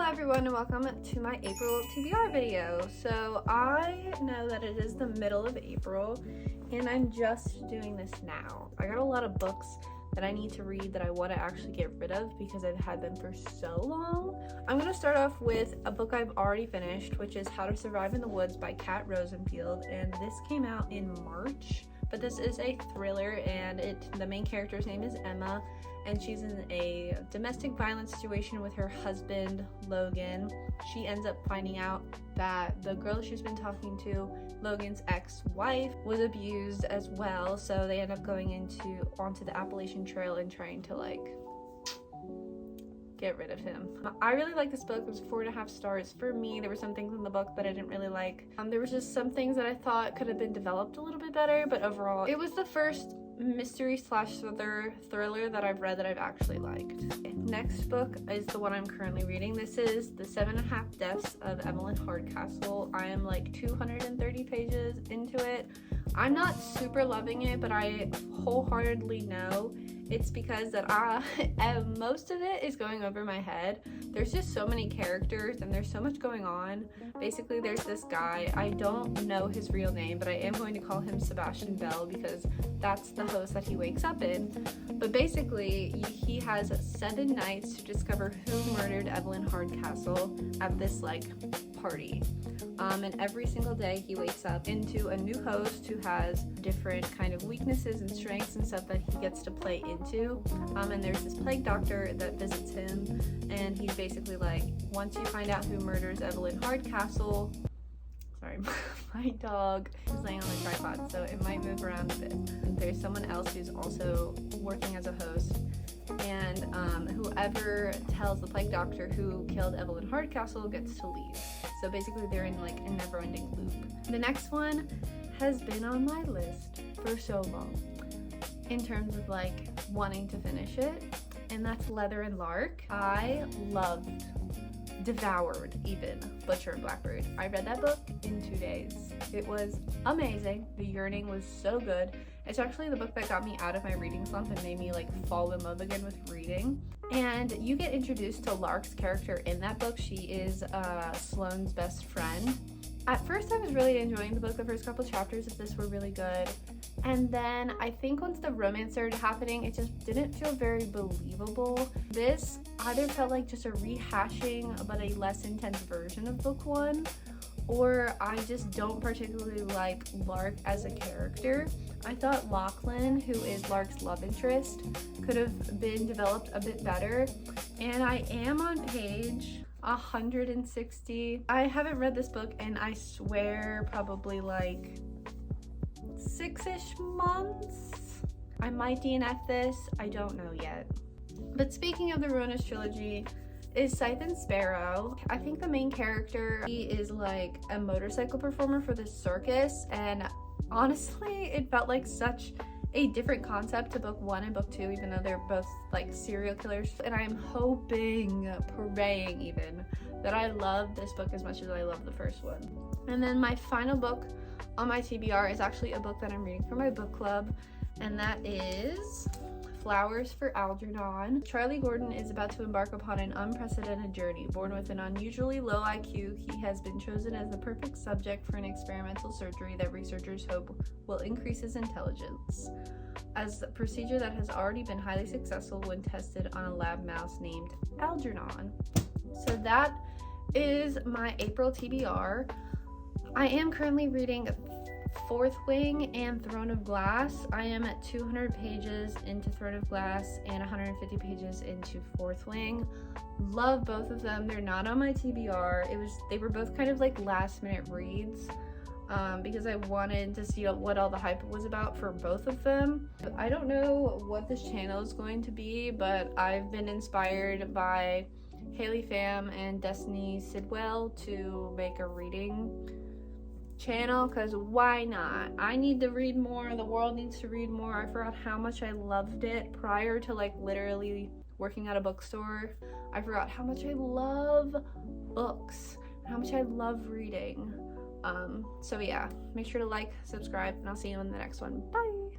Hello everyone and welcome to my April TBR video. So I know that it is the middle of April and I'm just doing this now. I got a lot of books that I need to read that I want to actually get rid of because I've had them for so long. I'm going to start off with a book I've already finished, which is How to Survive in the Woods by Kat Rosenfield, and this came out in March. But this is a thriller, and the main character's name is Emma, and she's in a domestic violence situation with her husband, Logan. She ends up finding out that the girl she's been talking to, Logan's ex-wife, was abused as well, so they end up going onto the Appalachian Trail and trying to get rid of him. I really like this book. It was 4.5 stars for me. There were some things in the book that I didn't really like. There was just some things that I thought could have been developed a little bit better, but overall it was the first mystery/thriller that I've read that I've actually liked. Next book is the one I'm currently reading. This is The 7.5 Deaths of Evelyn Hardcastle. I am like 230 pages into it. I'm not super loving it, but I wholeheartedly know it's because that most of it is going over my head. There's just so many characters and there's so much going on. Basically, there's this guy. I don't know his real name, but I am going to call him Sebastian Bell because that's the host that he wakes up in. But basically, he has 7 nights to discover who murdered Evelyn Hardcastle at this party. And every single day he wakes up into a new host who has different kind of weaknesses and strengths and stuff that he gets to play into. And there's this plague doctor that visits him, and he's basically like, once you find out who murders Evelyn Hardcastle, sorry, my dog is laying on the tripod, so it might move around a bit. And there's someone else who's also working as a host, and whoever tells the plague doctor who killed Evelyn Hardcastle gets to leave. So basically they're in a never-ending loop. The next one has been on my list for so long in terms of wanting to finish it, and that's Leather and Lark. I devoured even Butcher and Blackbird. I read that book in 2 days. It was amazing. The yearning was so good. It's actually the book that got me out of my reading slump and made me fall in love again with reading. And you get introduced to Lark's character in that book. She is Sloane's best friend. At first I was really enjoying the book. The first couple chapters of this were really good. And then I think once the romance started happening, it just didn't feel very believable. This either felt like just a rehashing but a less intense version of book 1, or I just don't particularly like Lark as a character. I thought Lachlan, who is Lark's love interest, could have been developed a bit better. And I am on page 160. I haven't read this book in, I swear, probably 6-ish months. I might DNF this, I don't know yet. But speaking of the Ruinous trilogy, is Scythe and Sparrow. I think the main character, he is a motorcycle performer for the circus, and honestly it felt like such a different concept to book 1 and book 2, even though they're both serial killers. And I'm hoping, praying even, that I love this book as much as I love the first one. And then my final book on my TBR is actually a book that I'm reading for my book club, and that is Flowers for Algernon. Charlie Gordon is about to embark upon an unprecedented journey. Born with an unusually low IQ, he has been chosen as the perfect subject for an experimental surgery that researchers hope will increase his intelligence, as a procedure that has already been highly successful when tested on a lab mouse named Algernon. So that is my April TBR. I am currently reading Fourth Wing and Throne of Glass. I am at 200 pages into Throne of Glass and 150 pages into Fourth Wing. Love both of them. They're not on my TBR. They were both kind of last minute reads because I wanted to see what all the hype was about for both of them. I don't know what this channel is going to be, but I've been inspired by Haley Pham and Destiny Sidwell to make a reading channel, because why not? I need to read more. The world needs to read more. I forgot how much I loved it prior to literally working at a bookstore. I forgot how much I love books and how much I love reading. So yeah, make sure to subscribe, and I'll see you in the next one. Bye.